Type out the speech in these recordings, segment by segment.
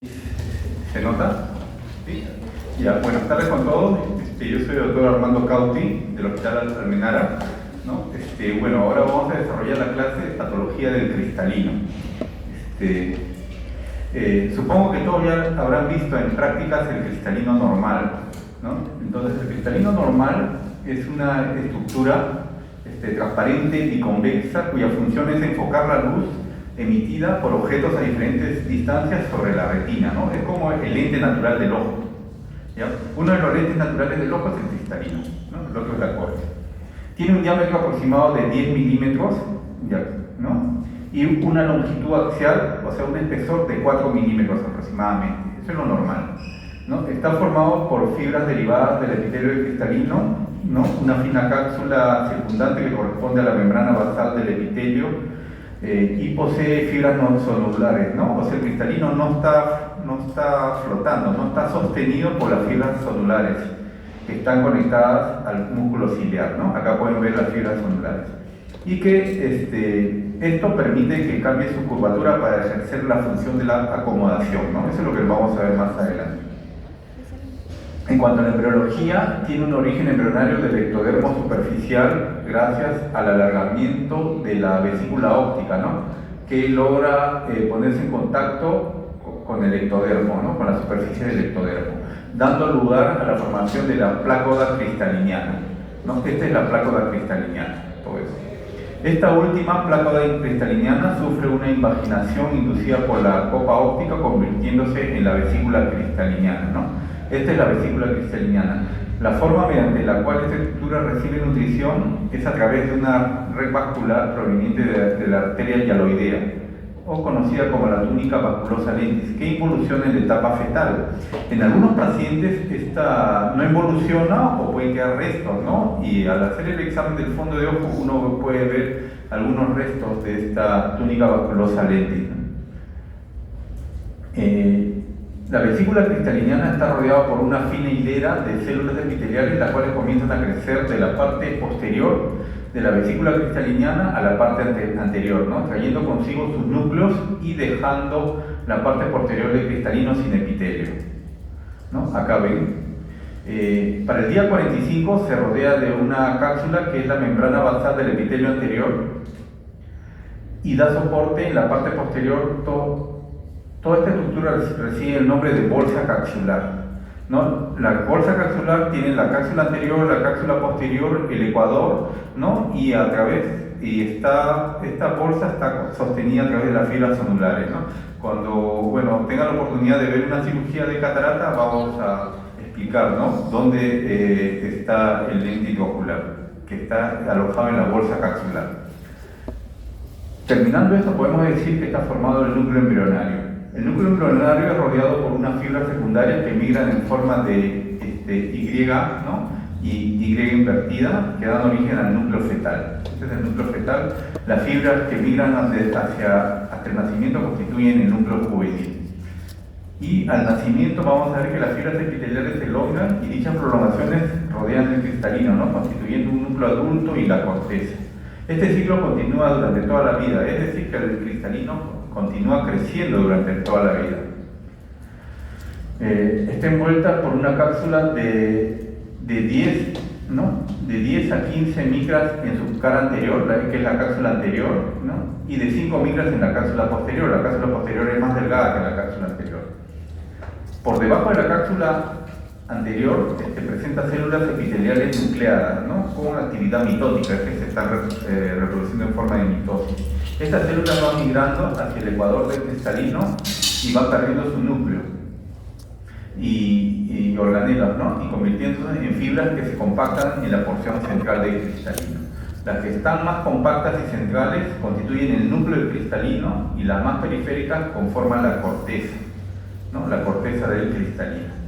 ¿Se nota? ¿Sí? Ya, buenas tardes con todos. Yo soy el doctor Armando Cauti, del Hospital Almenara, ¿no? Bueno, ahora vamos a desarrollar la clase de patología del cristalino. Supongo que todos ya habrán visto en prácticas el cristalino normal, ¿no? Entonces, el cristalino normal es una estructura transparente y convexa cuya función es enfocar la luz emitida por objetos a diferentes distancias sobre la retina, ¿no? Es como el lente natural del ojo, ¿ya? Uno de los lentes naturales del ojo es el cristalino, ¿no? El otro es la córnea. Tiene un diámetro aproximado de 10 milímetros, ¿ya? ¿No? Y una longitud axial, o sea, un espesor de 4 milímetros aproximadamente. Eso es lo normal, ¿no? Está formado por fibras derivadas del epitelio del cristalino, ¿no? Una fina cápsula circundante que corresponde a la membrana basal del epitelio, y posee fibras no solublares, ¿no? O sea, el cristalino no está flotando, no está sostenido por las fibras solublares que están conectadas al músculo ciliar, ¿no? Acá pueden ver las fibras solublares. Y que esto permite que cambie su curvatura para ejercer la función de la acomodación, ¿no? Eso es lo que vamos a ver más adelante. En cuanto a la embriología, tiene un origen embrionario del ectodermo superficial gracias al alargamiento de la vesícula óptica, ¿no? Que logra ponerse en contacto con el ectodermo, ¿no? Con la superficie del ectodermo, dando lugar a la formación de la plácoda cristaliniana, ¿no? Esta es la plácoda cristaliniana, todo eso. Esta última plácoda cristaliniana sufre una invaginación inducida por la copa óptica, convirtiéndose en la vesícula cristaliniana, ¿no? Esta es la vesícula cristaliniana. La forma mediante la cual esta estructura recibe nutrición es a través de una red vascular proveniente de la arteria hialoidea, o conocida como la túnica vasculosa lentis, que involuciona en la etapa fetal. En algunos pacientes esta no involuciona o puede quedar restos, ¿no? Y al hacer el examen del fondo de ojo uno puede ver algunos restos de esta túnica vasculosa lentis, ¿no? La vesícula cristaliniana está rodeada por una fina hilera de células epiteliales, las cuales comienzan a crecer de la parte posterior de la vesícula cristaliniana a la parte anterior, ¿no? Trayendo consigo sus núcleos y dejando la parte posterior del cristalino sin epitelio, ¿no? Acá ven. Para el día 45 se rodea de una cápsula que es la membrana basal del epitelio anterior y da soporte en la parte posterior. Toda esta estructura recibe el nombre de bolsa capsular, ¿no? La bolsa capsular tiene la cápsula anterior, la cápsula posterior, el ecuador, ¿no? Y esta bolsa está sostenida a través de las fibras sonulares, ¿no? Cuando tengan la oportunidad de ver una cirugía de catarata, vamos a explicar, ¿no? Dónde está el lente ocular, que está alojado en la bolsa capsular. Terminando esto, podemos decir que está formado el núcleo embrionario. El núcleo embrionario es rodeado por unas fibras secundarias que migran en forma de Y, ¿no? Y Y invertida, que dan origen al núcleo fetal. Este es el núcleo fetal. Las fibras que migran hasta el nacimiento constituyen el núcleo juvenil. Y al nacimiento vamos a ver que las fibras epiteliales se elongan y dichas prolongaciones rodean el cristalino, ¿no? Constituyendo un núcleo adulto y la corteza. Este ciclo continúa durante toda la vida, es decir, que el cristalino continúa creciendo durante toda la vida. Está envuelta por una cápsula de 10, ¿no? De 10 a 15 micras en su cara anterior, que es la cápsula anterior, ¿no? Y de 5 micras en la cápsula posterior. La cápsula posterior es más delgada que la cápsula anterior. Por debajo de la cápsula anterior presenta células epiteliales nucleadas, ¿no? Con actividad mitótica, que se están reproduciendo en forma de mitosis. Estas células van migrando hacia el ecuador del cristalino y van perdiendo su núcleo y organelas, ¿no? Y convirtiéndose en fibras que se compactan en la porción central del cristalino. Las que están más compactas y centrales constituyen el núcleo del cristalino y las más periféricas conforman la corteza, ¿no? La corteza del cristalino.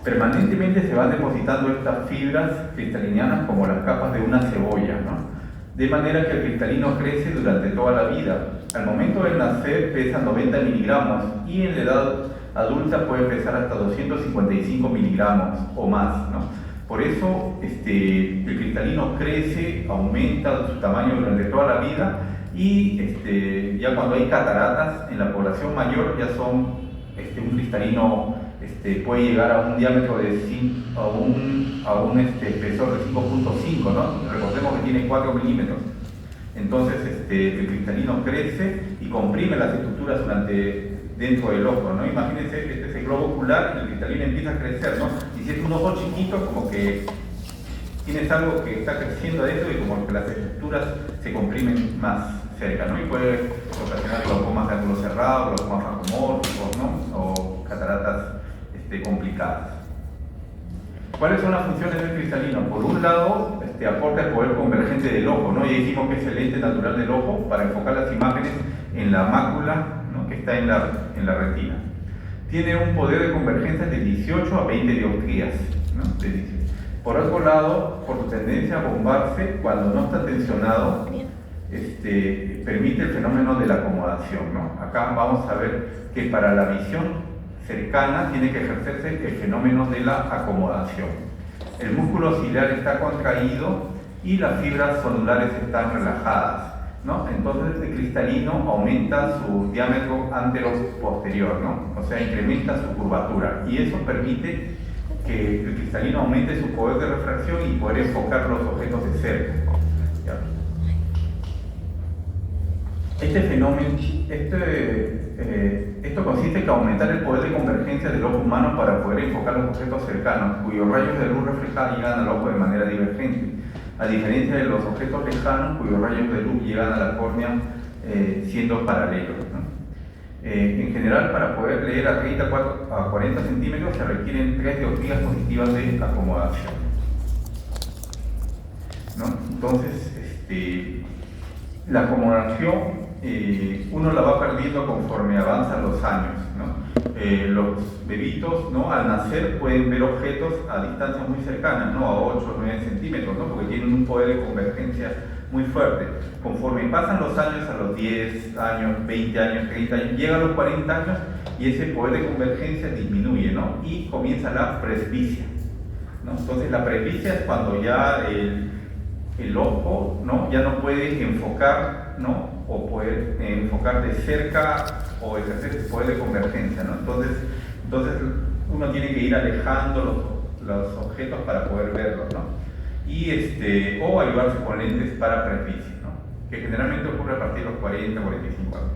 Permanentemente se van depositando estas fibras cristalinianas como las capas de una cebolla, ¿no? De manera que el cristalino crece durante toda la vida. Al momento de nacer pesa 90 miligramos y en la edad adulta puede pesar hasta 255 miligramos o más, ¿no? Por eso el cristalino crece, aumenta su tamaño durante toda la vida y ya cuando hay cataratas en la población mayor ya son un cristalino puede llegar a un diámetro de 5, a un espesor de 5.5, ¿no? Recordemos que tiene 4 milímetros. Entonces el cristalino crece y comprime las estructuras dentro del ojo, ¿no? Imagínense, este es el globo ocular y el cristalino empieza a crecer, ¿no? Y si es un ojo chiquito, como que tienes algo que está creciendo adentro y como que las estructuras se comprimen más cerca, ¿no? Y puede ocasionar glaucomas de ángulo cerrado, glaucomas facomórficos, ¿no? O cataratas complicadas. ¿Cuáles son las funciones del cristalino? Por un lado, aporta el poder convergente del ojo, ¿no? Ya dijimos que es el lente natural del ojo para enfocar las imágenes en la mácula, ¿no? Que está en la retina. Tiene un poder de convergencia de 18 a 20 dioptrías, ¿no? Por otro lado, por su tendencia a bombarse, cuando no está tensionado, permite el fenómeno de la acomodación, ¿no? Acá vamos a ver que para la visión cercana tiene que ejercerse el fenómeno de la acomodación. El músculo ciliar está contraído y las fibras sonulares están relajadas, ¿no? Entonces el cristalino aumenta su diámetro antero-posterior, ¿no? O sea, incrementa su curvatura y eso permite que el cristalino aumente su poder de refracción y poder enfocar los objetos de cerca. ¿Ya? Este fenómeno, esto consiste en aumentar el poder de convergencia del ojo humano para poder enfocar los objetos cercanos, cuyos rayos de luz reflejada llegan al ojo de manera divergente, a diferencia de los objetos lejanos, cuyos rayos de luz llegan a la córnea siendo paralelos, ¿no? En general, para poder leer a 30 a 40 centímetros se requieren 3 dioptrías positivas de acomodación, ¿no? Entonces, la acomodación uno la va perdiendo conforme avanzan los años, ¿no? Los bebitos, ¿no? Al nacer pueden ver objetos a distancias muy cercanas, ¿no? A 8 o 9 centímetros, ¿no? Porque tienen un poder de convergencia muy fuerte. Conforme pasan los años, a los 10 años, 20 años, 30 años, llegan los 40 años y ese poder de convergencia disminuye, ¿no? Y comienza la presbicia, ¿no? Entonces la presbicia es cuando ya el ojo, ¿no? Ya no puede enfocar, ¿no? O poder enfocar de cerca o ejercer ese poder de convergencia, ¿no? Entonces uno tiene que ir alejando los objetos para poder verlos, ¿no? Y o ayudarse con lentes para presbicia, ¿no? Que generalmente ocurre a partir de los 40 o 45 años.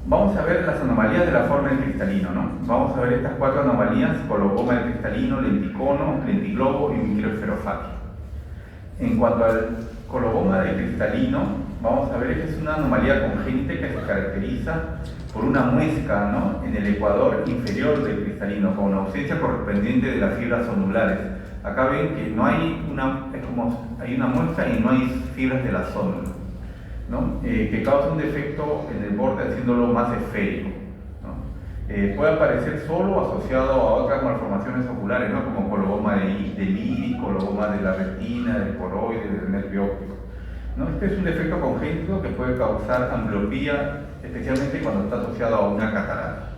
Vamos a ver las anomalías de la forma del cristalino, ¿no? Vamos a ver estas 4 anomalías: coloboma del cristalino, lenticono, lentiglobo y microesferofagia. En cuanto al coloboma del cristalino, vamos a ver que es una anomalía congénita que se caracteriza por una muesca, ¿no? En el ecuador inferior del cristalino, con ausencia correspondiente de las fibras sonulares. Acá ven que no hay hay una muesca y no hay fibras de la zónula, ¿no? Que causa un defecto en el borde haciéndolo más esférico, ¿no? Puede aparecer solo asociado a otras malformaciones oculares, ¿no? Como coloboma del iris, coloboma de la retina, del coroide, del nervio óptico, ¿no? Este es un defecto congénito que puede causar ambliopía, especialmente cuando está asociado a una catarata,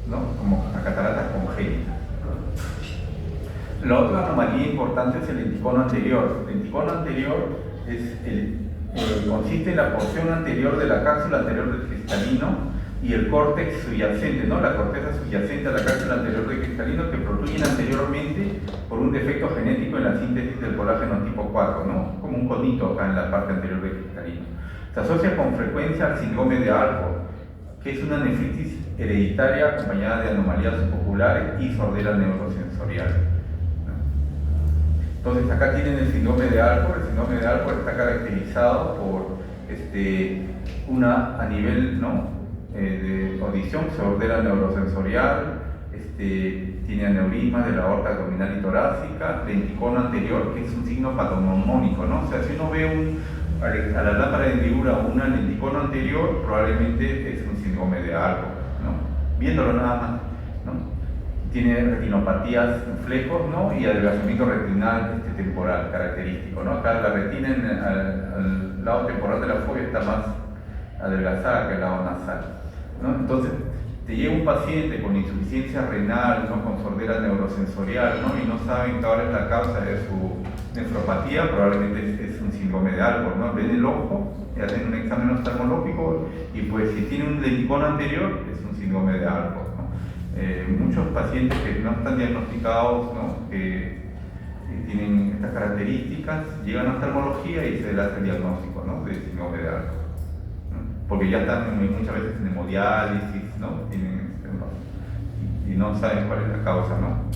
¿no? Como la catarata congénita. La otra anomalía importante es el lenticono anterior. El lenticono anterior consiste en la porción anterior de la cápsula anterior del cristalino y el córtex subyacente, ¿no? La corteza subyacente a la cápsula anterior del cristalino, que protruyen anteriormente por un defecto genético en la síntesis del colágeno tipo 4, ¿no? Como un conito acá en la parte anterior del cristalino. Se asocia con frecuencia al síndrome de Alport, que es una nefritis hereditaria acompañada de anomalías oculares y sordera neurosensorial. Entonces acá tienen el síndrome de Alport. El síndrome de Alport está caracterizado por a nivel, ¿no? De audición, sordera neurosensorial, tiene aneurismas de la aorta abdominal y torácica, lenticono anterior, que es un signo patognomónico, ¿no? O sea, si uno ve a la lámpara de hendidura un lenticono anterior, probablemente es un síndrome de Alport, ¿no? Viéndolo nada más, ¿no? Tiene retinopatías en flecos, ¿no? Y adelgazamiento retinal temporal característico, ¿no? Acá la retina al lado temporal de la fobia está más adelgazada que el lado nasal, ¿no? Entonces te llega un paciente con insuficiencia renal, ¿no? Con sordera neurosensorial, ¿no? Y no saben cuál es la causa de su nefropatía, probablemente es un síndrome de Alport, ¿no? Ven el ojo, hacen un examen oftalmológico y pues si tiene un lenticono anterior es un síndrome de Alport, ¿no? Muchos pacientes que no están diagnosticados, ¿no? Que tienen estas características, llegan a oftalmología y se les hace el diagnóstico, ¿no? De síndrome de Alport, ¿no? Porque ya están muchas veces en hemodiálisis, ¿no? Y no saben cuál es la causa, ¿no?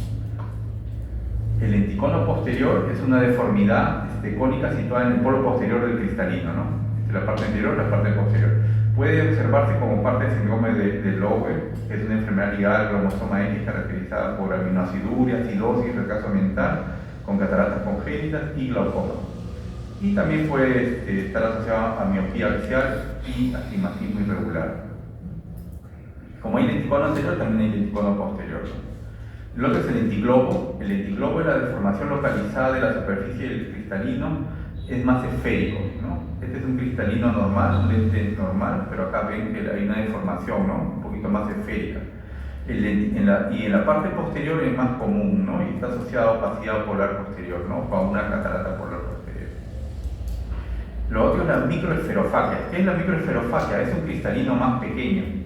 El lenticono posterior es una deformidad cónica situada en el polo posterior del cristalino, ¿no? La parte anterior, la parte posterior. Puede observarse como parte del síndrome de Lowe, que es una enfermedad ligada al cromosoma X caracterizada por aminoaciduria, acidosis, retraso mental, con cataratas congénitas y glaucoma. Y también puede estar asociado a miopía axial y astigmatismo irregular. Como hay lenticono anterior, también hay lenticono posterior, ¿no? El otro es el lentiglobo. El lentiglobo es la deformación localizada de la superficie del cristalino, es más esférico, ¿no? Este es un cristalino normal, un lente normal, pero acá ven que hay una deformación, ¿no? Un poquito más esférica. Y en la parte posterior es más común, ¿no? Y está asociado a opacidad polar posterior, ¿no? Con una catarata polar posterior. Lo otro es la microesferofagia. ¿Qué es la microesferofagia? Es un cristalino más pequeño.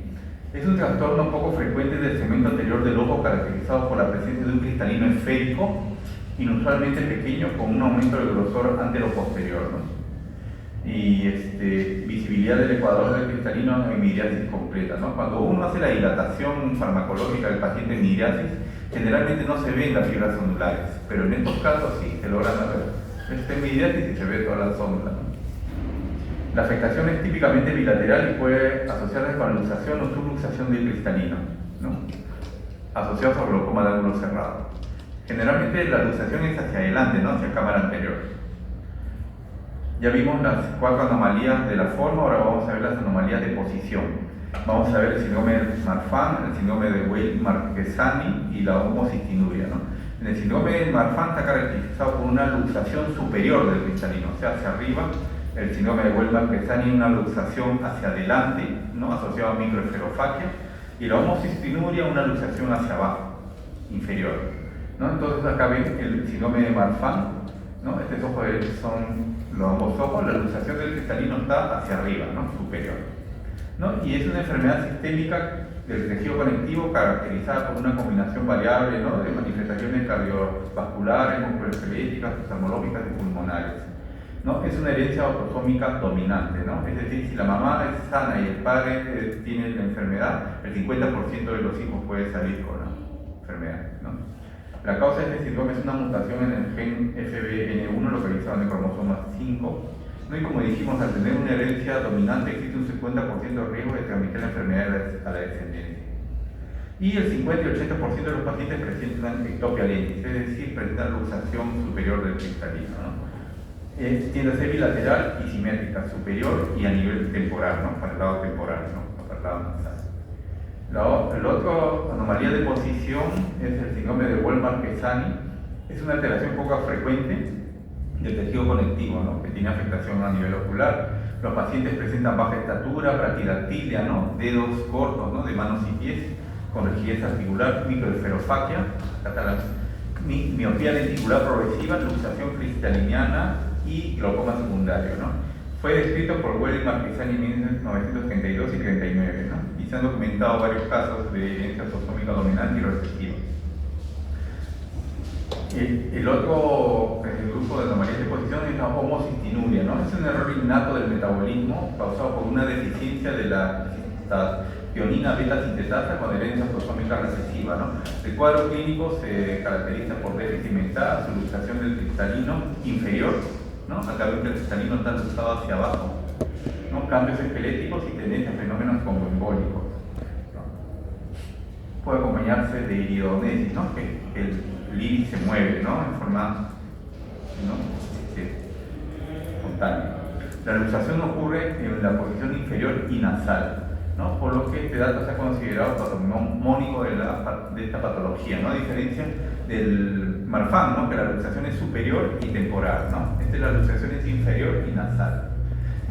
Es un trastorno poco frecuente del segmento anterior del ojo caracterizado por la presencia de un cristalino esférico, inusualmente pequeño, con un aumento del grosor antero-posterior, ¿no? Y visibilidad del ecuador del cristalino en miriasis completa, ¿no? Cuando uno hace la dilatación farmacológica del paciente en miriasis, generalmente no se ven las fibras ondulares, pero en estos casos sí se logran ver. Está en miriasis y se ve toda la sombra, ¿no? La afectación es típicamente bilateral y puede asociarse con luxación o subluxación del cristalino, ¿no? Asociados a glaucoma de ángulo cerrado. Generalmente la luxación es hacia adelante, ¿no? Hacia cámara anterior. Ya vimos las 4 anomalías de la forma, ahora vamos a ver las anomalías de posición. Vamos a ver el síndrome de Marfan, el síndrome de Weill-Marchesanni y la homocistinuria, ¿no? En el síndrome de Marfan está caracterizado por una luxación superior del cristalino, o sea, hacia arriba. El síndrome de Weill-Marchesanni, una luxación hacia adelante, ¿no? Asociado a microesferofagia, y la homocistinuria, una luxación hacia abajo, inferior, ¿no? Entonces acá ven el síndrome de Marfan, ¿no? Estos ojos son los ambos ojos, la luxación del cristalino está hacia arriba, ¿no? Superior, ¿no? Y es una enfermedad sistémica del tejido conectivo caracterizada por una combinación variable, ¿no? De manifestaciones cardiovasculares, musculoesqueléticas, oftalmológicas y pulmonares, ¿no? Es una herencia autosómica dominante, ¿no? Es decir, si la mamá es sana y el padre tiene la enfermedad, el 50% de los hijos puede salir con la enfermedad, ¿no? La causa de este síndrome es una mutación en el gen FBN1 localizado en el cromosoma 5, ¿no? Y como dijimos, al tener una herencia dominante existe un 50% de riesgo de transmitir la enfermedad a la descendencia. Y el 50 y 80% de los pacientes presentan ectopia lentis, es decir, presentan luxación superior del cristalino, ¿no? Tiende a ser bilateral y simétrica, superior y a nivel temporal, ¿no? Para el lado temporal, ¿no? Para el lado nasal. La otra anomalía de posición es el síndrome de Weill-Marchesanni. Es una alteración poco frecuente del tejido conectivo, ¿no? Que tiene afectación a nivel ocular. Los pacientes presentan baja estatura, braquidactilia, ¿no? Dedos cortos, ¿no? De manos y pies, con rigidez articular, microesferofagia, miopía lenticular progresiva, luxación cristaliniana y glaucoma secundario, ¿no? Fue descrito por Weill-Marchesanni en 1932 y 39, ¿no? Y se han documentado varios casos de herencia autosómica dominante y recesiva. El otro grupo de anomalías de posición es la homocistinuria, ¿no? Es un error innato del metabolismo causado por una deficiencia de la tionina beta sintetasa con herencia autosómica recesiva, ¿no? El cuadro clínico se caracteriza por déficit mental, luxación del cristalino inferior, ¿no? Acá ven que el cristalino está luxado hacia abajo, ¿no? Cambios esqueléticos y tendencia a fenómenos congoembólicos, ¿no? Puede acompañarse de iridonesis, ¿no? Que el iris se mueve, ¿no? En forma, ¿no? Espontánea. La luxación ocurre en la posición inferior y nasal, ¿no? Por lo que este dato se ha considerado patognomónico de esta patología, ¿no? A diferencia del Marfan, ¿no? Que la luxación es superior y temporal, ¿no? La luxación es inferior y nasal.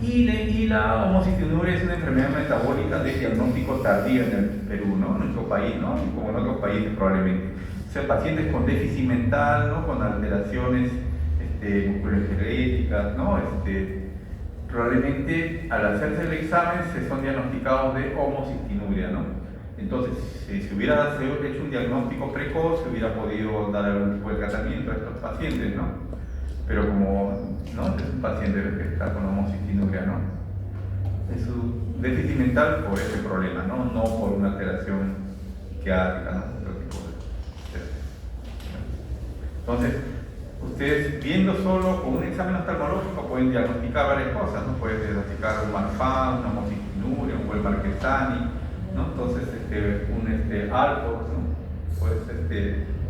Y la homocistinuria es una enfermedad metabólica de diagnóstico tardío en el Perú, ¿no? En nuestro país, ¿no? Como en otros países probablemente. O sea, pacientes con déficit mental, ¿no? Con alteraciones musculoesqueléticas, ¿no? Probablemente al hacerse el examen se son diagnosticados de homocistinuria, ¿no? Entonces, si se hubiera hecho un diagnóstico precoz, se hubiera podido dar algún tipo de tratamiento a estos pacientes, ¿no? Pero como no es un paciente que está con homocistinuria, ¿no? Es un déficit mental por ese problema, ¿no? No por una alteración psiquiátrica, ¿no? Otro tipo de... Entonces, ustedes viendo solo con un examen oftalmológico pueden diagnosticar varias cosas, ¿no? Pueden diagnosticar un Marfan, una homocistinuria, un Weber-Marquesani, ¿no? Entonces, un Alport, ¿no? Pues,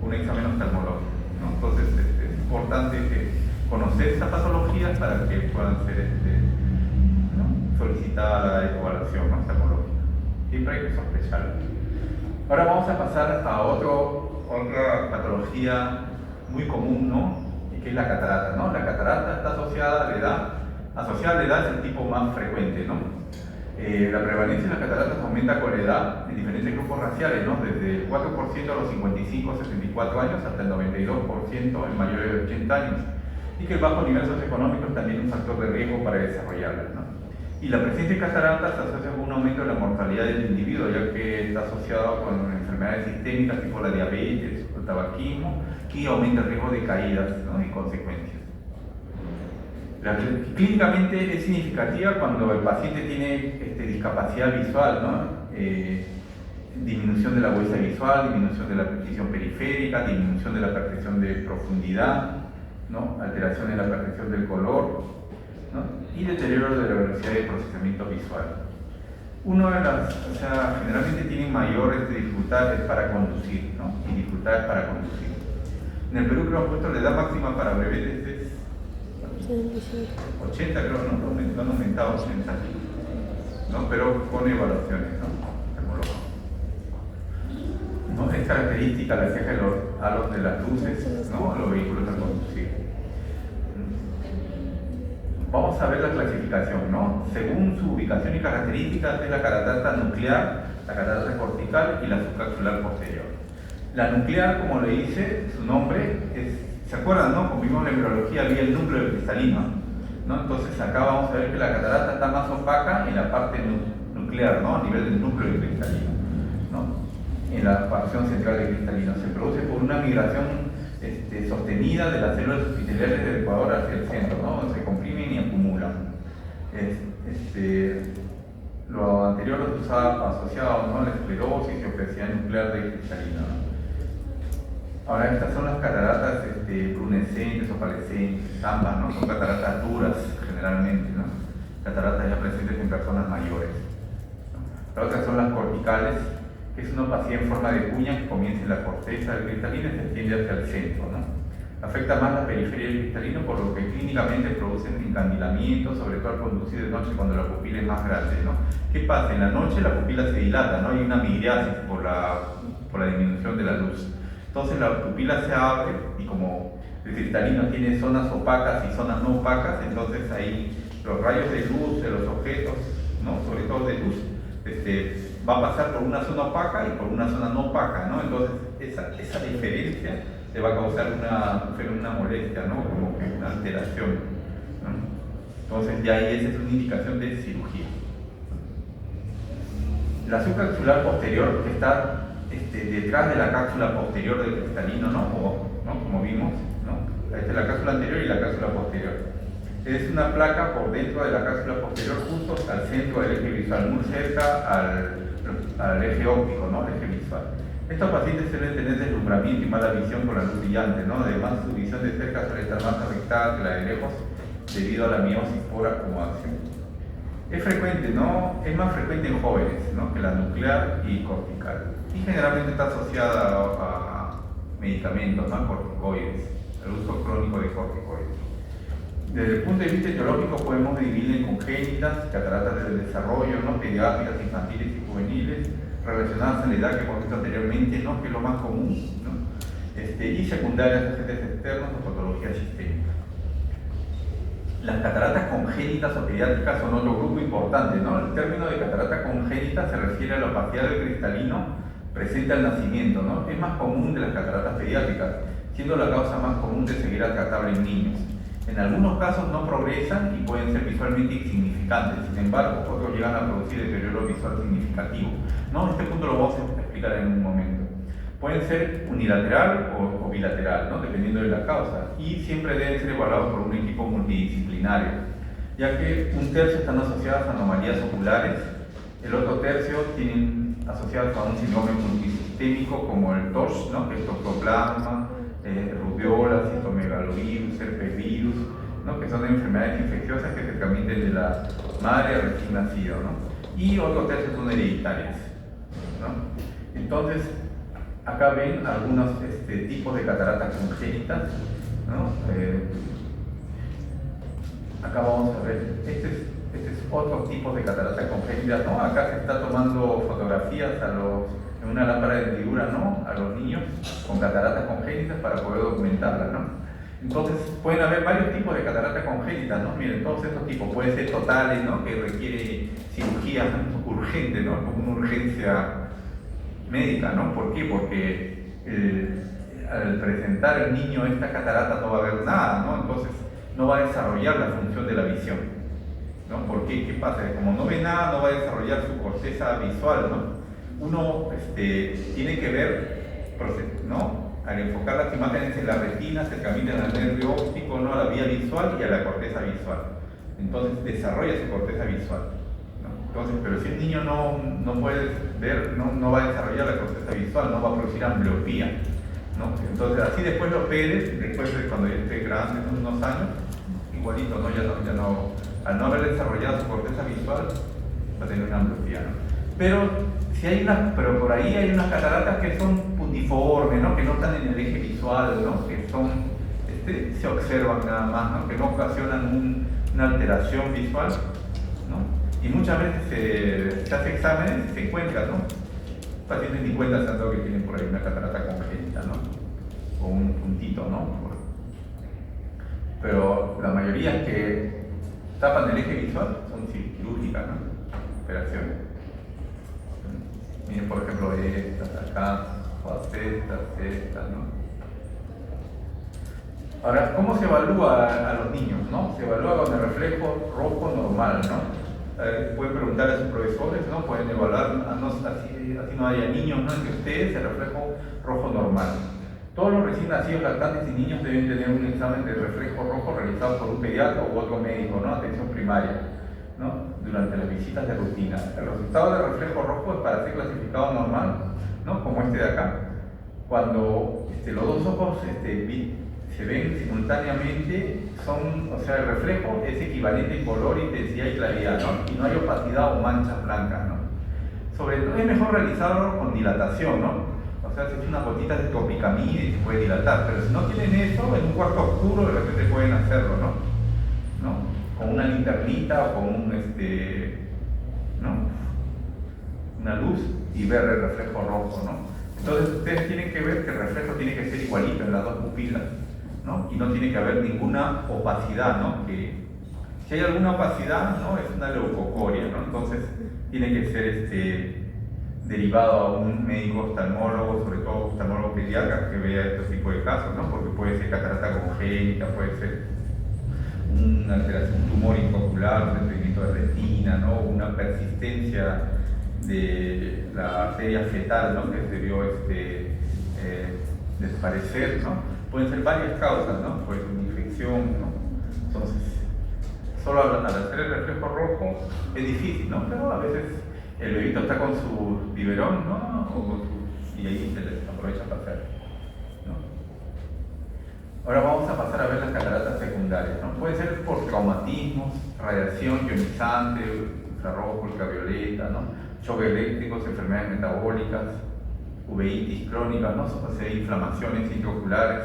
un examen oftalmológico, ¿no? Entonces, es importante que conocer estas patologías para que puedan ser ¿no? solicitada la evaluación, ¿no? oftalmológica. Siempre hay que sospecharlo. Ahora vamos a pasar a otra patología muy común, ¿no? Que es la catarata, ¿no? La catarata está asociada a la edad. Asociada a la edad es el tipo más frecuente, ¿no? La prevalencia de las cataratas aumenta con la edad en diferentes grupos raciales, ¿no? Desde el 4% a los 55 a 74 años hasta el 92% en mayores de 80 años. Y que el bajo nivel socioeconómico es también un factor de riesgo para desarrollarlas, ¿no? Y la presencia de cataratas se asocia con un aumento de la mortalidad del individuo, ya que está asociado con enfermedades sistémicas tipo la diabetes o el tabaquismo, y aumenta el riesgo de caídas, ¿no? y consecuencias. Clínicamente es significativa cuando el paciente tiene discapacidad visual, ¿no? Disminución de la huella visual, disminución de la visión periférica, disminución de la percepción de profundidad, ¿no? alteración en la percepción del color, ¿no? y deterioro de la velocidad de procesamiento visual. Generalmente tienen mayores dificultades para conducir, ¿no? y dificultades para conducir. En el Perú creo que han puesto la edad máxima para brevetes es 80, creo, no han aumentado 80, ¿no? pero con evaluaciones, ¿no? Es característica la ceja a los de las luces, ¿no? a los vehículos al conducir. Vamos a ver la clasificación, ¿no? Según su ubicación y características es la catarata nuclear, la catarata cortical y la subcapsular posterior. La nuclear, como le dice su nombre, ¿se acuerdan, no? Como vimos en la embriología había el núcleo del cristalino, ¿no? Entonces acá vamos a ver que la catarata está más opaca en la parte nuclear, ¿no? A nivel del núcleo del cristalino, ¿no? En la porción central del cristalino. Se produce por una migración sostenida de las células epiteliales del ecuador hacia el centro, ¿no? Se comprimen y acumulan. Lo anterior lo usaba asociado, ¿no? a la esclerosis y obesidad nuclear del cristalino, ¿no? Ahora estas son las cataratas brunescentes, opalescentes, ambas, ¿no? Son cataratas duras generalmente, ¿no? Cataratas ya presentes en personas mayores, ¿no? Las otras son las corticales, que es una opacidad en forma de cuña que comienza en la corteza del cristalino y se extiende hacia el centro, ¿no? Afecta más la periferia del cristalino, por lo que clínicamente producen encandilamiento, sobre todo al conducir de noche cuando la pupila es más grande, ¿no? ¿Qué pasa? En la noche la pupila se dilata, ¿no? Hay una miriasis por la disminución de la luz. Entonces la pupila se abre y como el cristalino tiene zonas opacas y zonas no opacas, entonces ahí los rayos de luz de los objetos, ¿no? sobre todo de luz, va a pasar por una zona opaca y por una zona no opaca, ¿no? Entonces esa diferencia te va a causar una molestia, ¿no? Como que una alteración, ¿no? Entonces ya ahí esa es una indicación de cirugía. La subcapsular posterior que está detrás de la cápsula posterior del cristalino, ¿no? Como vimos, ¿no? Esta es la cápsula anterior y la cápsula posterior. Es una placa por dentro de la cápsula posterior, justo al centro del eje visual, muy cerca al eje óptico, ¿no? El eje visual. Estos pacientes suelen tener deslumbramiento y mala visión con la luz brillante, ¿no? Además, su visión de cerca suele estar más afectada que la de lejos debido a la miosis por acomodación. Es frecuente, ¿no? Es más frecuente en jóvenes, ¿no? que la nuclear y cortical. Y generalmente está asociada a medicamentos, ¿no? corticoides, al uso crónico de corticoides. Desde el punto de vista etiológico podemos dividir en congénitas, cataratas del desarrollo, ¿no? pediátricas, infantiles y juveniles, relacionadas a la edad que hemos visto anteriormente, ¿no? que es lo más común, ¿no? Y secundarias, agentes externos o patologías sistémicas. Las cataratas congénitas o pediátricas son otro grupo importante, ¿no? El término de catarata congénita se refiere a la opacidad del cristalino presente al nacimiento, ¿no? Es más común de las cataratas pediátricas, siendo la causa más común de ceguera tratable en niños. En algunos casos no progresan y pueden ser visualmente insignificantes, sin embargo, otros llegan a producir deterioro visual significativo, ¿no? Este punto lo vamos a explicar en un momento. Pueden ser unilateral o bilateral, ¿no? Dependiendo de la causa, y siempre deben ser evaluados por un equipo multidisciplinario, ya que un tercio están asociados a anomalías oculares, el otro tercio tienen asociados a un síndrome multisistémico como el TOSH, ¿no? Que es toxoplasma, rubiola, citomegalovirus, herpesvirus, ¿no? Que son enfermedades infecciosas que se transmiten de la madre al recién nacido, ¿no? Y otro tercio son hereditarias, ¿no? Entonces, acá ven algunos tipos de cataratas congénitas, ¿no? Acá vamos a ver, este es otro tipo de catarata congénita, ¿no? Acá se está tomando fotografías en una lámpara de hendidura, ¿no? A los niños con cataratas congénitas para poder documentarlas, ¿no? Entonces pueden haber varios tipos de cataratas congénitas, ¿no? Miren, todos estos tipos pueden ser totales, ¿no? Que requiere cirugía urgente, ¿no? Como una urgencia médica, ¿no? ¿Por qué? Porque al presentar el niño esta catarata no va a haber nada, ¿no? Entonces no va a desarrollar la función de la visión, ¿no? ¿Por qué? ¿Qué pasa? Como no ve nada, no va a desarrollar su corteza visual, ¿no? Uno tiene que ver, ¿no? Al enfocar las imágenes en la retina, se transmiten al nervio óptico, ¿no? A la vía visual y a la corteza visual. Entonces desarrolla su corteza visual, ¿no? Entonces, pero si el niño no puede ver, no va a desarrollar la corteza visual, no va a producir ambliopía, ¿no? Entonces, así después los pedes, después de cuando ya esté grande, en unos años, igualito, ¿no? Ya no, al no haber desarrollado su corteza visual, va a tener una ambliopía, ¿no? Pero por ahí hay unas cataratas que son puntiformes, ¿no? Que no están en el eje visual, ¿no? Que se observan nada más, ¿no? Que no ocasionan una alteración visual, ¿no? Y muchas veces se hace exámenes y se encuentra, ¿no? Pacientes ni cuenta se han dado que tienen por ahí una catarata congénita, ¿no? O un puntito, ¿no? Pero la mayoría que tapan el eje visual son quirúrgicas, ¿no? Operaciones. Miren, por ejemplo, estas acá, todas estas, ¿no? Ahora, ¿cómo se evalúa a los niños, no? Se evalúa con el reflejo rojo normal, ¿no? Pueden preguntar a sus profesores, ¿no? Pueden evaluar, así no haya niños, ¿no? Entre ustedes, el reflejo rojo normal. Todos los recién nacidos, lactantes y niños deben tener un examen de reflejo rojo realizado por un pediatra u otro médico, ¿no? Atención primaria, ¿no? Durante las visitas de rutina. El resultado del reflejo rojo es para ser clasificado normal, ¿no? Como este de acá. Cuando los dos ojos se ven simultáneamente, o sea, el reflejo es equivalente en color, intensidad y claridad, ¿no? Y no hay opacidad o manchas blancas, ¿no? Sobre todo es mejor realizarlo con dilatación, ¿no? O sea, se echa unas gotitas de tropicamida y se puede dilatar, pero si no tienen eso, en un cuarto oscuro de repente pueden hacerlo, ¿no? Con una linternita o con una luz y ver el reflejo rojo, ¿no? Entonces ustedes tienen que ver que el reflejo tiene que ser igualito en las dos pupilas, ¿no? Y no tiene que haber ninguna opacidad, ¿no? Que si hay alguna opacidad, ¿no? Es una leucocoria, ¿no? Entonces tiene que ser derivado a un médico oftalmólogo, sobre todo oftalmólogo pediatra, que vea este tipo de casos, ¿no? Porque puede ser catarata congénita, puede ser una alteración, un tumor intraocular, un desprendimiento de retina, ¿no? Una persistencia de la arteria fetal, ¿no? Que debió desaparecer, ¿no? Pueden ser varias causas, ¿no? Puede ser una infección, ¿no? Entonces, solo al hacer el reflejo rojo es difícil, ¿no? Pero a veces el bebito está con su biberón, ¿no? Y ahí se les aprovecha para hacer, ¿no? Ahora vamos a pasar a ver las cataratas secundarias, ¿no? Puede ser por traumatismos, radiación ionizante, infrarrojo, ultravioleta, ¿no? Choques eléctricos, enfermedades metabólicas, uveitis crónica, ¿no? O sea, inflamaciones intraoculares,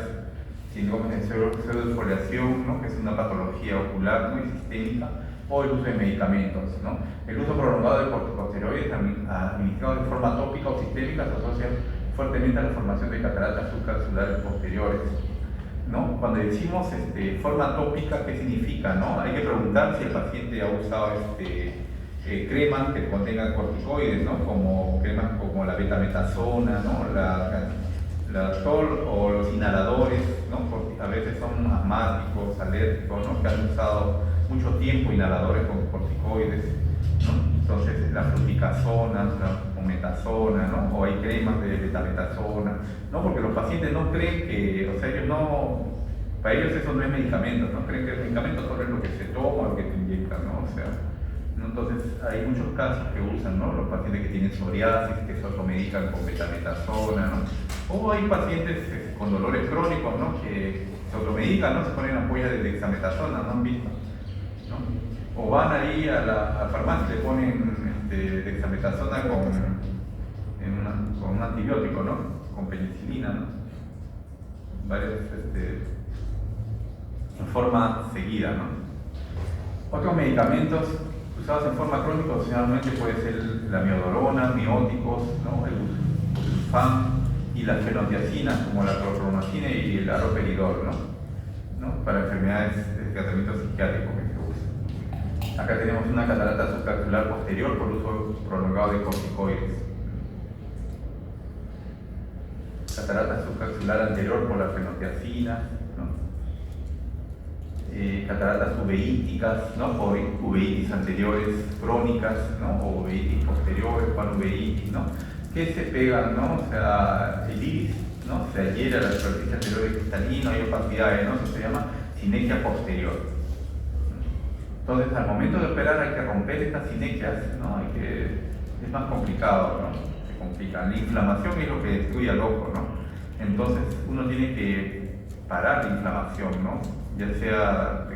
síndromes de pseudoesfoliación, ¿no? Que es una patología ocular, ¿no? Y sistémica, o el uso de medicamentos, ¿no? El uso prolongado de corticosteroides administrados de forma tópica o sistémica se asocia fuertemente a la formación de cataratas subcapsulares posteriores, ¿no? Cuando decimos forma tópica, ¿qué significa, no? Hay que preguntar si el paciente ha usado cremas que contengan corticoides, ¿no? Como cremas como la betametasona, ¿no? o los inhaladores, ¿no? Porque a veces son asmáticos, alérgicos, ¿no? Que han usado mucho tiempo inhaladores con corticoides, ¿no? Entonces la fluticasona, la ometasona, ¿no? O hay cremas de betametasona, ¿no? Porque los pacientes no creen que, o sea, ellos no, para ellos eso no es medicamento, ¿no? Creen que el medicamento solo es lo que se toma, lo que te inyectan, ¿no? O sea, ¿no? Entonces hay muchos casos que usan, ¿no? Los pacientes que tienen psoriasis, que se automedican con betametasona, ¿no? O hay pacientes con dolores crónicos, ¿no? Que se automedican, ¿no? Se ponen ampollas de dexametasona, ¿no han visto? ¿No? O van ahí a la farmacia y le ponen dexametasona con un antibiótico, ¿no? Con penicilina, ¿no? Varios, en forma seguida, ¿no? Otros medicamentos usados en forma crónica ocasionalmente puede ser la miodorona, mióticos, ¿no? El busulfán y las fenotiacinas como la clorpromazina y el haloperidol, ¿no? Para enfermedades de tratamiento psiquiátrico que se usa. Acá tenemos una catarata subcapsular posterior por uso prolongado de corticoides. Catarata subcapsular anterior por la fenotiacina, ¿no? Cataratas uveíticas, ¿no? Por uveitis anteriores crónicas, ¿no? O uveitis posteriores, panuveitis, ¿no? Que se pegan, ¿no? O sea, el iris, ¿no? Se adhiere a la superficie anterior del cristalino, hay opacidades, ¿no? Eso se llama sinequia posterior. Entonces, al momento de operar hay que romper estas sinequias, ¿no? Es más complicado, ¿no? Se complican. La inflamación es lo que destruye al ojo, ¿no? Entonces, uno tiene que parar la inflamación, ¿no? Ya sea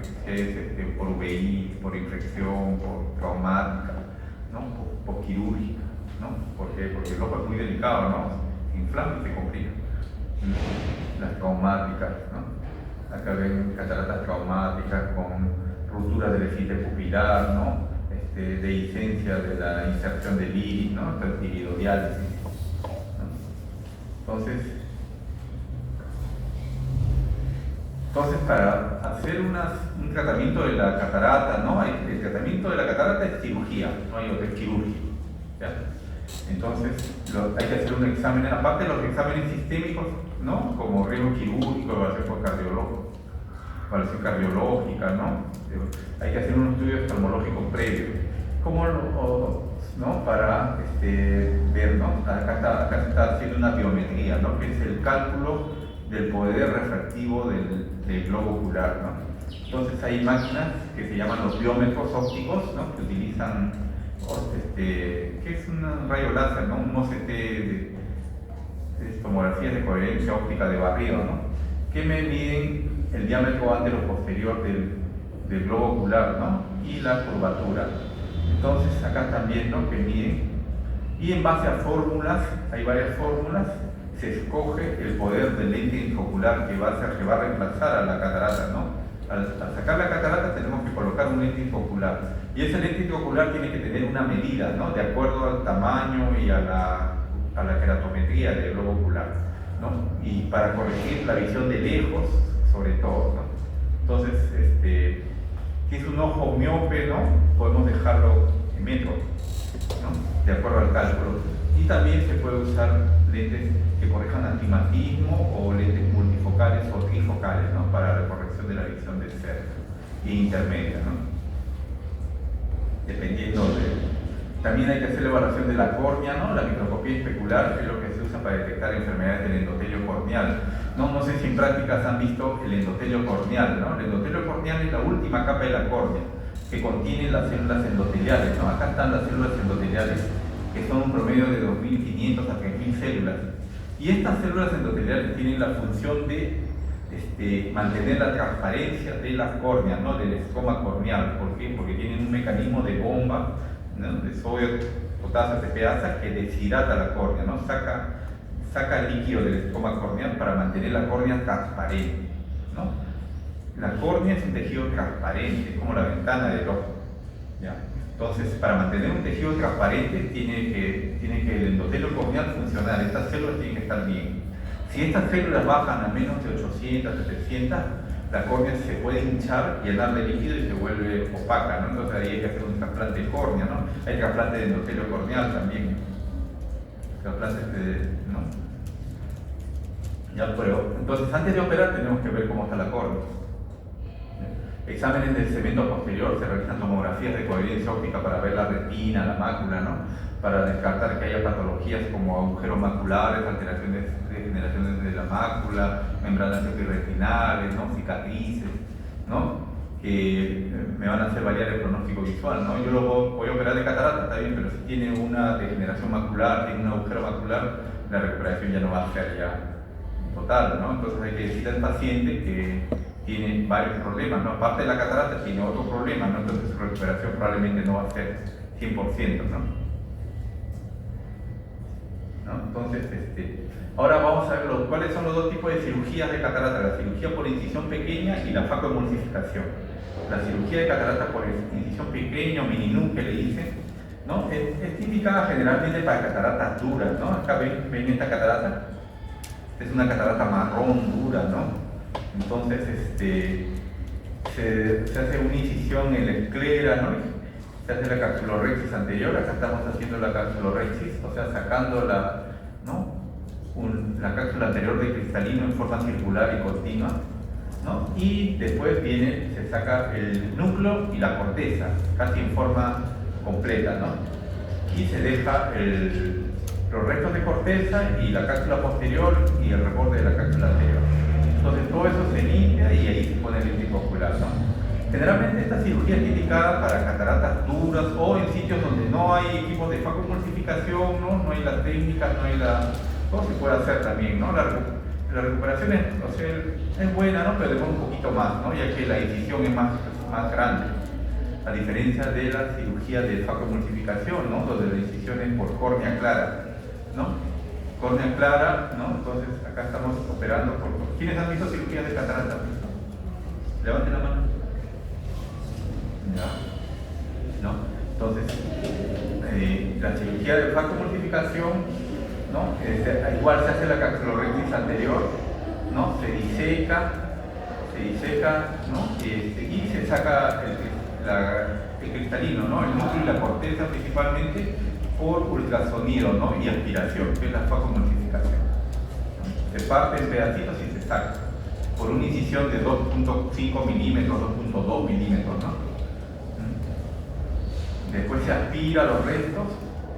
por uveitis, por infección, por traumática, ¿no? Por quirúrgica, ¿no? Porque el ojo es muy delicado, ¿no? Se inflama y se complica. Las traumáticas, ¿no? Acá ven cataratas traumáticas con ruptura del esfínter pupilar, ¿no? Dehiscencia de la inserción del iris, ¿no? Iridodiálisis, ¿no? Entonces, para hacer un tratamiento de la catarata, ¿no? El tratamiento de la catarata es cirugía, no hay otro, es quirúrgico, ¿ya? Entonces, hay que hacer un examen, aparte de los exámenes sistémicos, ¿no? Como riesgo quirúrgico, evaluación cardiológica, ¿no? Hay que hacer un estudio oftalmológico previo, ¿no? Para ver, ¿no? Acá se está haciendo una biometría, ¿no? Que es el cálculo del poder refractivo del globo ocular, ¿no? Entonces hay máquinas que se llaman los biómetros ópticos, ¿no? Que utilizan, que es un rayo láser, ¿no? Un OCT de tomografías de coherencia óptica de barrido, ¿no? Que me miden el diámetro antero-posterior del globo ocular, ¿no? Y la curvatura. Entonces acá también, ¿no? Que miden, y en base a fórmulas, hay varias fórmulas, se escoge el poder del lente intraocular que va a reemplazar a la catarata, ¿no? Al sacar la catarata tenemos que colocar un lente intraocular, y ese lente intraocular tiene que tener una medida, ¿no? De acuerdo al tamaño y a la keratometría del globo ocular, ¿no? Y para corregir la visión de lejos, sobre todo, ¿no? Entonces, si es un ojo miope, ¿no? Podemos dejarlo en metro, ¿no? De acuerdo al cálculo. Y también se puede usar lentes que corrijan astigmatismo o lentes multifocales o trifocales, ¿no? Para la corrección de la visión del cerca e intermedia, ¿no? Dependiendo de... También hay que hacer la evaluación de la córnea, ¿no? La microscopía especular, que es lo que se usa para detectar enfermedades del endotelio corneal. No sé si en prácticas han visto el endotelio corneal, ¿no? El endotelio corneal es la última capa de la córnea que contiene las células endoteliales, ¿no? Acá están las células endoteliales, que son un promedio de 2.500 a 3.000 células. Y estas células endoteliales tienen la función de mantener la transparencia de la córnea, ¿no? Del esquema corneal. ¿Por qué? Porque tienen un mecanismo de bomba, ¿no? De sodio, potasio, TPasa, que deshidrata la córnea, ¿no? Saca el líquido del esquema corneal para mantener la córnea transparente, ¿no? La córnea es un tejido transparente, como la ventana del ojo, ¿ya? Entonces, para mantener un tejido transparente tiene que el endotelio corneal funcionar, estas células tienen que estar bien. Si estas células bajan a menos de 800, 700, la córnea se puede hinchar, llenar de líquido y se vuelve opaca, ¿no? Entonces ahí hay que hacer un trasplante de córnea, ¿no? Hay trasplante de endotelio corneal también, trasplantes de, ¿no? Ya, pero entonces antes de operar tenemos que ver cómo está la córnea. Exámenes del segmento posterior, se realizan tomografías de coherencia óptica para ver la retina, la mácula, ¿no? Para descartar que haya patologías como agujeros maculares, alteraciones, degeneraciones de la mácula, membranas epiretinales, ¿no? Cicatrices, ¿no? Que me van a hacer variar el pronóstico visual, ¿no? Yo lo voy a operar de catarata, está bien, pero si tiene una degeneración macular, tiene un agujero macular, la recuperación ya no va a ser ya total, ¿no? Entonces hay que decirle al paciente que tiene varios problemas, ¿no? Aparte de la catarata tiene otro problema, ¿no? Entonces su recuperación probablemente no va a ser 100%, ¿no? Entonces, ahora vamos a ver cuáles son los dos tipos de cirugías de catarata, la cirugía por incisión pequeña y la facoemulsificación. La cirugía de catarata por incisión pequeña o mini-NUC que le dicen, ¿no? Es típica generalmente para cataratas duras, ¿no? Acá ven esta catarata, es una catarata marrón dura, ¿no? Entonces, se hace una incisión en la esclera, ¿no? Se hace la capsulorhexis anterior, acá estamos haciendo la capsulorhexis, o sea, sacando la, ¿no? La cápsula anterior de cristalino en forma circular y continua, ¿no? Y después se saca el núcleo y la corteza, casi en forma completa, ¿no? Y se deja los restos de corteza y la cápsula posterior y el reborde de la cápsula anterior. Entonces todo eso se limpia y ahí se pone el lente ocular, ¿no? Generalmente esta cirugía es indicada para cataratas duras o en sitios donde no hay equipos de facoemulsificación, ¿no? No hay las técnicas, no hay la... Todo se puede hacer también, ¿no? La recuperación es buena, ¿no? Pero demora un poquito más, ¿no? Ya que la incisión es más grande. A diferencia de la cirugía de facoemulsificación, ¿no? Donde la incisión es por córnea clara, ¿no? Córnea clara, ¿no? Entonces acá estamos operando por... ¿Quiénes han visto cirugías de catarata? Levanten la mano. ¿Ya? ¿No? Entonces, la cirugía de facoemulsificación, ¿no? Igual se hace la capsulorhexis anterior, ¿no? Se diseca, ¿no? Y se saca el cristalino, ¿no? El núcleo y la corteza principalmente por ultrasonido, ¿no? Y aspiración, que es la facoemulsificación. Se parte en pedacitos y se saca por una incisión de 2.5 milímetros, 2.2 milímetros, ¿no? Después se aspira los restos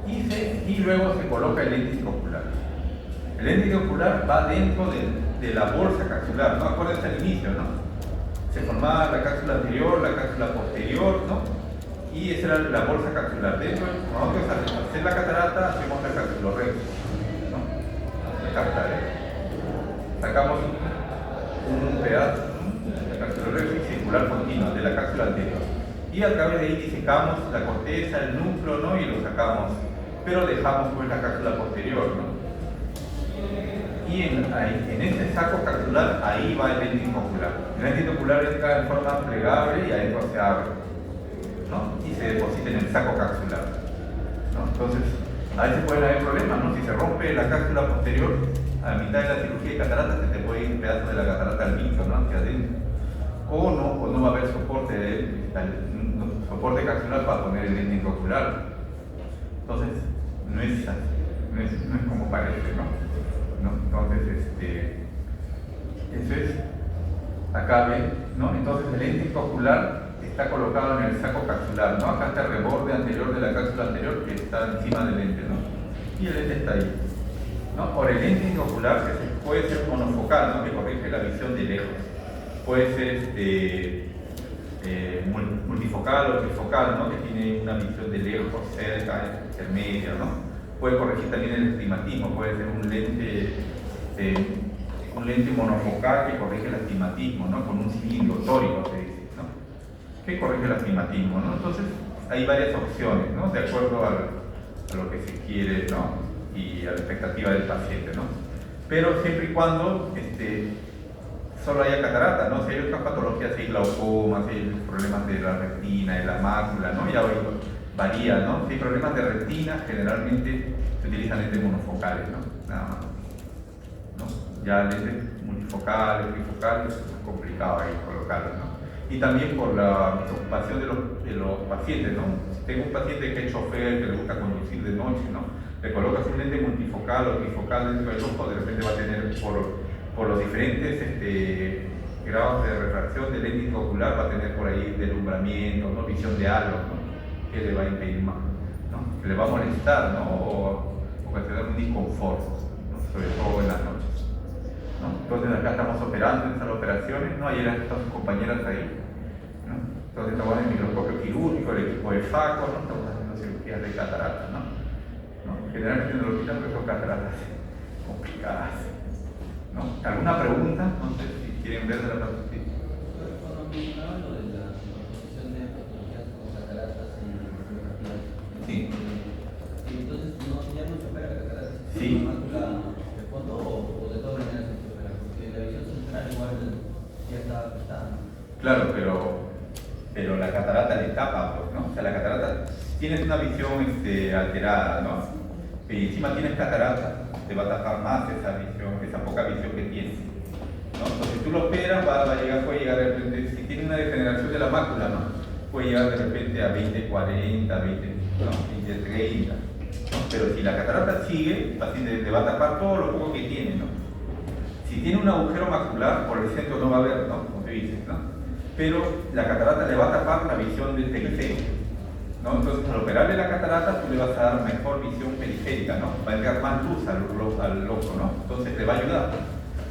y luego se coloca el lente intraocular. El lente intraocular va dentro de la bolsa capsular, ¿no? Acuérdense al inicio, ¿no? Se formaba la cápsula anterior, la cápsula posterior, ¿no? Y esa era la bolsa capsular. Dentro, nosotros al hacer la catarata hacemos la capsulorhexis, ¿no? Sacamos un pedazo, ¿no? La capsulorhexis circular continua de la cápsula anterior. Y a través de ahí disecamos la corteza, el núcleo, ¿no? Y lo sacamos, pero dejamos pues la cápsula posterior, ¿no? Y en ese saco capsular, ahí va el lente intraocular. El lente intraocular entra en forma plegable y adentro se abre, ¿no? Y se deposita en el saco capsular, ¿no? Entonces, a veces pueden haber problemas, ¿no? Si se rompe la cápsula posterior, a mitad de la cirugía de catarata, se te puede ir un pedazo de la catarata al micro, ¿no? Hacia adentro. O no va a haber soporte capsular para poner el lente intraocular. Entonces, no es como parece, ¿no? Entonces, eso es, acá ven, ¿no? Entonces el lente intraocular está colocado en el saco capsular, ¿no? Acá está el reborde anterior de la cápsula anterior que está encima del lente, ¿no? Y el lente está ahí, ¿no? Ahora el lente intraocular puede ser monofocal, ¿no? Que corrige la visión de lejos. Puede ser multifocal o trifocal, ¿no? Que tiene una visión de lejos, cerca, intermedia, ¿no? Puede corregir también el astigmatismo, puede ser un lente monofocal que corrige el astigmatismo, ¿no? Con un cilindro tórico, se dice, ¿no? Que corrige el astigmatismo, ¿no? Entonces hay varias opciones, ¿no? De acuerdo a lo que se quiere, ¿no? Y a la expectativa del paciente, ¿no? Pero siempre y cuando solo haya catarata, ¿no? Si hay otras patologías, si hay glaucoma, si hay problemas de la retina, de la mácula, ¿no? Ya varía, ¿no? Si hay problemas de retina, generalmente se utilizan lentes monofocales, ¿no? Nada más, ¿no? Ya lentes multifocales, trifocales, es más complicado ahí colocarlos, ¿no? Y también por la preocupación de los pacientes, ¿no? Si tengo un paciente que es chofer, que le gusta conducir de noche, ¿no? Le colocas un lente multifocal o trifocal dentro del ojo, de repente va a tener por los diferentes grados de refracción del lente intraocular, va a tener por ahí deslumbramiento, ¿no? Visión de halo, ¿no? Que le va a impedir más, ¿no? Que le va a molestar, ¿no? O ocasionar un disconfort, ¿no? Sobre todo en las noches, ¿no? Entonces acá estamos operando en estas operaciones, ¿no? Ayer están sus compañeras ahí, ¿no? Entonces estamos en el microscopio quirúrgico, el equipo de FACO, ¿no? Estamos haciendo cirugías de catarata, ¿no? Generalmente en el hospital pues son cataratas complicadas, ¿no? ¿Alguna pregunta? No sé si quieren ver de la parte. Cuando mencionaban lo de la exposición de patologías como cataratas y retinopatía, Sí. Entonces ya no se opera cataratas, Sí. ¿es mácula de fondo o de todas maneras se opera? Porque la visión central igual ya está afectada. Claro, pero la catarata le tapa, pues, ¿no? O sea, la catarata, tienes una visión alterada, ¿no? Y encima tienes catarata, te va a tapar más esa visión, esa poca visión que tienes, ¿no? Entonces, si tú lo operas, puede llegar de repente, si tiene una degeneración de la mácula, ¿no? Puede llegar de repente a 20-40, 20-30, ¿no? Pero si la catarata sigue, el paciente le va a tapar todo lo poco que tiene, ¿no? Si tiene un agujero macular, por el centro no va a ver, ¿no? Como te dices, ¿no? Pero la catarata le va a tapar la visión del periférico, ¿no? Entonces, al operarle la catarata, tú le vas a dar mejor visión periférica, ¿no? Va a entrar más luz al ojo, ¿no? Entonces, le va a ayudar,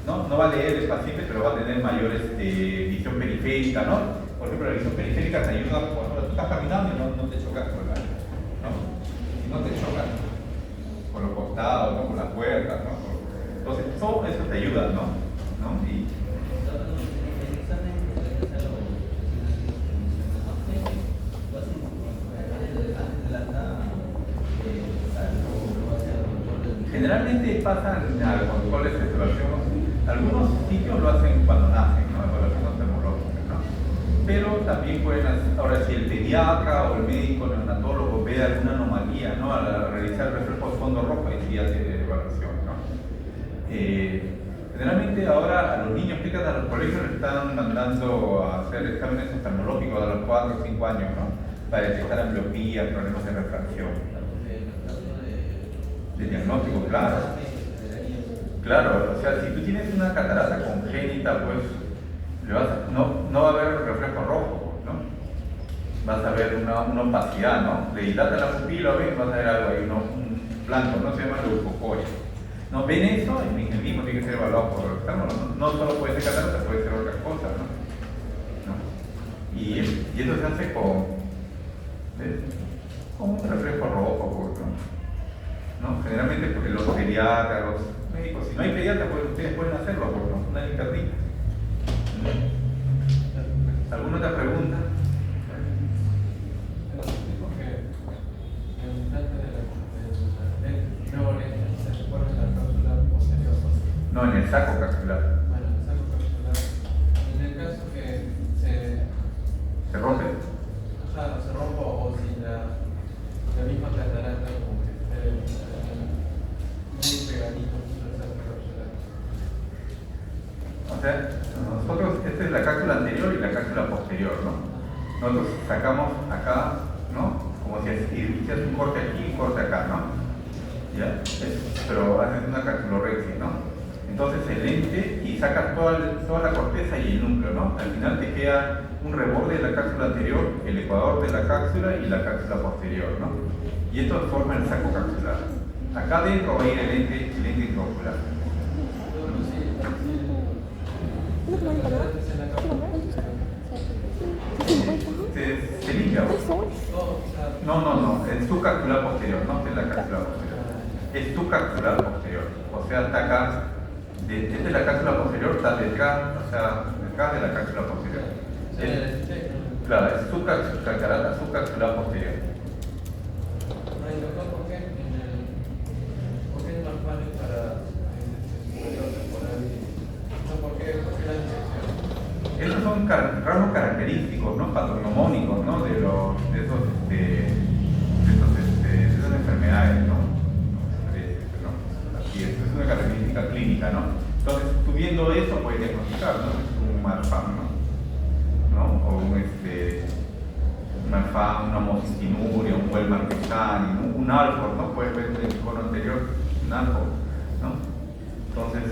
¿no? No va a leer el paciente, pero va a tener mayor visión periférica, ¿no? Por ejemplo, la visión periférica te ayuda cuando tú estás caminando y no te chocas con la, ¿no? Si no te chocas con los costados, ¿no? Con las puertas, ¿no? Entonces, todo eso te ayuda, ¿no? Y generalmente pasan a controles de evaluación, algunos sitios lo hacen cuando nacen, ¿no? Evaluación oftalmológica, ¿no? Pero también pueden hacer, ahora si el pediatra o el médico neonatólogo ve alguna anomalía, ¿no? Al realizar el reflejo de fondo rojo, ahí sí hace evaluación, ¿no? Generalmente ahora a los niños que quedan a los colegios les están mandando a hacer exámenes oftalmológicos a los 4 o 5 años, ¿no? Para detectar ambliopía, problemas de refracción. De diagnóstico, claro. Claro, o sea, si tú tienes una catarata congénita, pues no va a haber reflejo rojo, ¿no? Vas a ver una opacidad, ¿no? Le dilata la pupila, ¿ves? Vas a ver algo ahí, un blanco, ¿no? Se llama leucocoria. ¿No? ¿Ven eso? El mismo tiene que ser evaluado por el oftalmólogo, ¿no? No solo puede ser catarata, puede ser otras cosas, ¿no? Y eso se hace con un reflejo rojo, ¿no? Generalmente porque los pediatras, los médicos, si no hay pediatra, pues ustedes pueden hacerlo por una internita. ¿Alguna otra pregunta? No, en el saco capsular. Bueno, el saco capsular. En el caso que ¿Se rompe? Claro, se rompa o si la misma catarata como que esté muy pegadito al saco capsular. O sea, nosotros, esta es la cápsula anterior y la cápsula posterior, ¿no? Nosotros sacamos acá, ¿no? Como si hicieras un corte aquí y un corte acá, ¿no? ¿Ya? Pero haces una capsulorexia, ¿no? Entonces el lente y sacas toda la corteza y el núcleo, ¿no? Al final te queda un reborde de la cápsula anterior, el ecuador de la cápsula y la cápsula posterior, ¿no? Y esto forma el saco capsular. Acá adentro va a ir el lente intraocular. Se limpia. No, es tu capsular posterior, no es la cápsula posterior. Es tu capsular posterior. O sea, está acá, desde la cápsula posterior está detrás, o sea, detrás de la cápsula posterior. Claro, es su catarata, su capsular posterior. ¿Por qué es normal para superior temporal? ¿Por qué la infección? Esos son rasgos característicos, ¿no? Patognomónicos, ¿no? De esas enfermedades, ¿no? Así es una característica clínica, ¿no? Entonces, tú viendo eso puedes diagnosticar, ¿no? Es un Marfan, ¿no? O un Marfan, una homocistinuria, un Wellmark-Stani, un Alford, ¿no? Puedes ver en el icono anterior un Alford, ¿no? Entonces,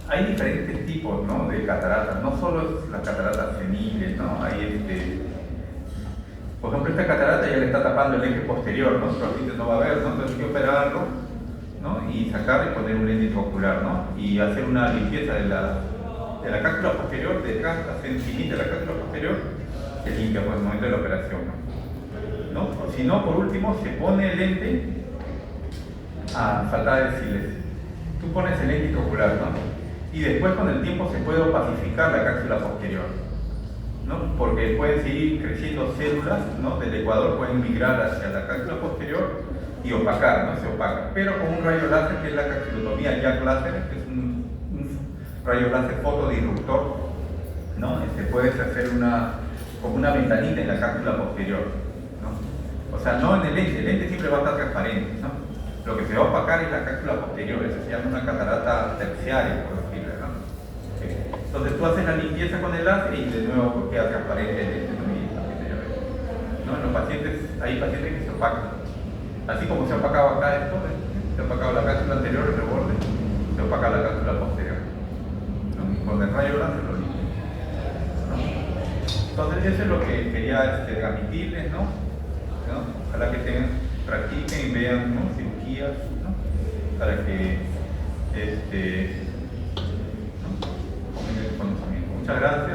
hay diferentes tipos, ¿no?, de cataratas, no solo es las cataratas seniles, ¿no? Hay por ejemplo, esta catarata ya le está tapando el eje posterior, ¿no? Pero ahorita no va a ver, ¿no? Entonces hay que operarlo, ¿no? Y sacar y poner un lente intraocular, ¿no? Y hacer una limpieza de la cápsula posterior, detrás, hacer encimita de la cápsula posterior, se limpia por el momento de la operación, ¿no? O si no, por último, se pone el lente, faltaba decirles, tú pones el lente intraocular, ¿no? Y después con el tiempo se puede opacificar la cápsula posterior, ¿no? Porque pueden seguir creciendo células, ¿no?, del ecuador, pueden migrar hacia la cápsula posterior y opacar, ¿no? Se opaca, pero con un rayo láser, que es la capsulotomía Jack láser, que es un rayo láser fotodisruptor, ¿no? Puedes hacer como una ventanita en la cápsula posterior, ¿no? O sea, no en el lente siempre va a estar transparente, ¿no? Lo que se va a opacar es la cápsula posterior, eso se llama una catarata terciaria, por decirlo, ¿no? Entonces tú haces la limpieza con el láser y de nuevo queda transparente el lente, ¿no? En los pacientes, hay pacientes que se opacan, así como se ha opacado acá esto, se ha opacado la cápsula anterior, el reborde, se opaca la cápsula posterior, ¿no? Con el rayo láser lo limpia, ¿no? Entonces eso es lo que quería transmitirles, ¿no? Ojalá que practiquen y vean, ¿no?, cirugías, ¿no?, para que tomen el conocimiento. Muchas gracias.